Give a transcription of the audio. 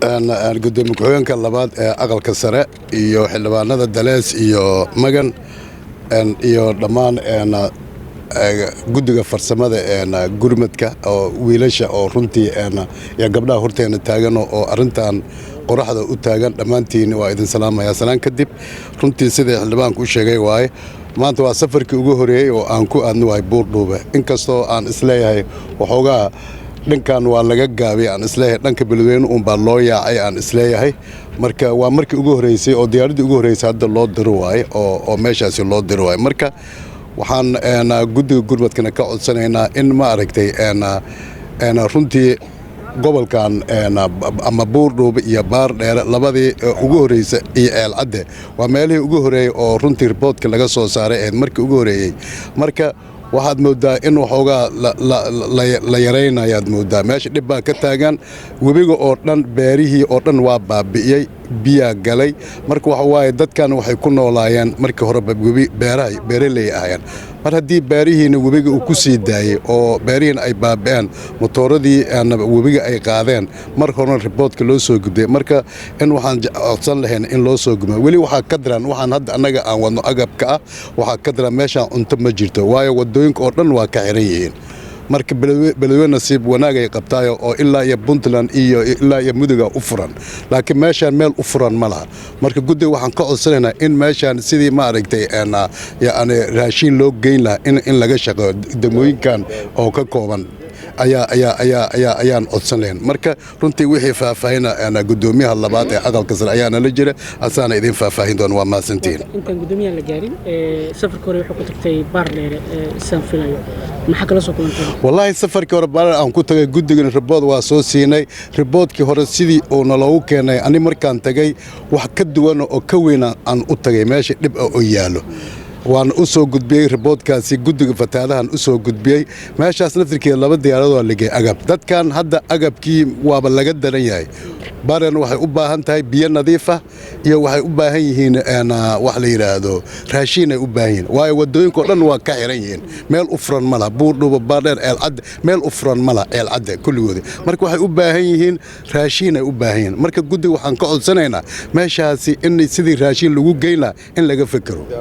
أنا قدام كوين كلابات أقل كسرة إيو حلوانة دلس إيو مجن إيو دمان أنا guddiga farsamada gurmadka oo wiilasha oo runtii ya gabdhaha horteena taagan oo arintan qoraxda u taagan dhamaantiin waa idin salaamaya salaan kadib runtii sida xildhibaanku u sheegay waay maanta waa safarkii ugu horeeyay oo aan ku aadno way Buurdhuube inkastoo aan isleeyahay waxoogaa dhankan waa laga gaabay aan isleeyahay dhanka Beledweyne baa loo yaacay aan isleeyahay marka waa markii ugu horeysay oo diyaaradii ugu horeysay hadda loo diro waay oo meeshaasi loo diro waay marka waxaan guddiga gurmadkana ka codsanaynaa in ma aragtay runtii gobolkan ama Buurdhuube iyo Baardheere labadii ugu horeysay iyo Eelcadde waa meelihii ugu horeeyay oo runtii reportka laga soo saaray markii ugu horeeyay marka waxaad moodaa in waxoogaa la yaraynayaad moodaa meesha dhib baa ka taagan webiga oo dhan beerihii oo dhan waa baabi'iyay biyaa galay marka waxa waaye dadkan waxay ku noolaayeen markii hore beeraley ahaayeen mar haddii beerihiina webiga uu ku sii daayay oo beerihiina ay baabi'een motooradii webiga ay qaadeen mar horena reportka loo soo gudbay marka in waxaan codsan lahayn in loo soo gudbo weli waxaa ka diran waxaan hadda annaga aan wadno agabka ah waxaa ka diran meeshaan cunto ma jirto waayo wadooyinka oo dhan waa ka xiran yihiin marka Beledweyne nasiib wanaag ay qabtaayo oo ilaa iyo Puntland iyo ilaa iyo Muduga u furan laakiin meeshaan meel u furan ma laha marka guddiga waxaan ka codsanaynaa in meeshaan sidii ma aragtay yaani raashin loo geyn lahaa in laga shaqeeyo degmooyinkan oo ka kooban ayaan codsan lahayn marka runtii wixii faahfaahina gudoomiyaha labaad ee aqalka sare ayaana la jira asaana idin faahfaahin doon waa maasantiin intaan gudoomiyaha la gaarin safarka hore wuxuu ku tagtay Baardheere san filayo maxaa kala soo kulantay wallahi safarkii hore Baardheere aan ku tagay guddiga report waa soo siinay reportkii hore sidii uu naloogu keenay ani markaan tagay wax ka duwan oo ka weyn aan u tagay meesha dhib oo yaalo waan u soo gudbiyay reportkaasi guddiga fataadahan u soo gudbiyay meeshaas naftirkeeda laba diyaarad waa ligay agab dadkan hadda agabkii waaba laga daran yahay baran waxay u baahan tahay biyo nadiif ah iyo waxay u baahan yihiin wax la yiraahdo raashin ay u baahan yihiin waayo wadooyinka dhan waa ka xiran yihiin meel u furan ma laha Buurdhuube Baardheere Eelcadde meel u furan ma laha Eelcadde kulligood marka waxay u baahan yihiin raashin ay u baahan yihiin marka guddiga waxaan ka codsanaynaa meeshaasi in sidii raashin lagu geyn lahaa in laga fikiro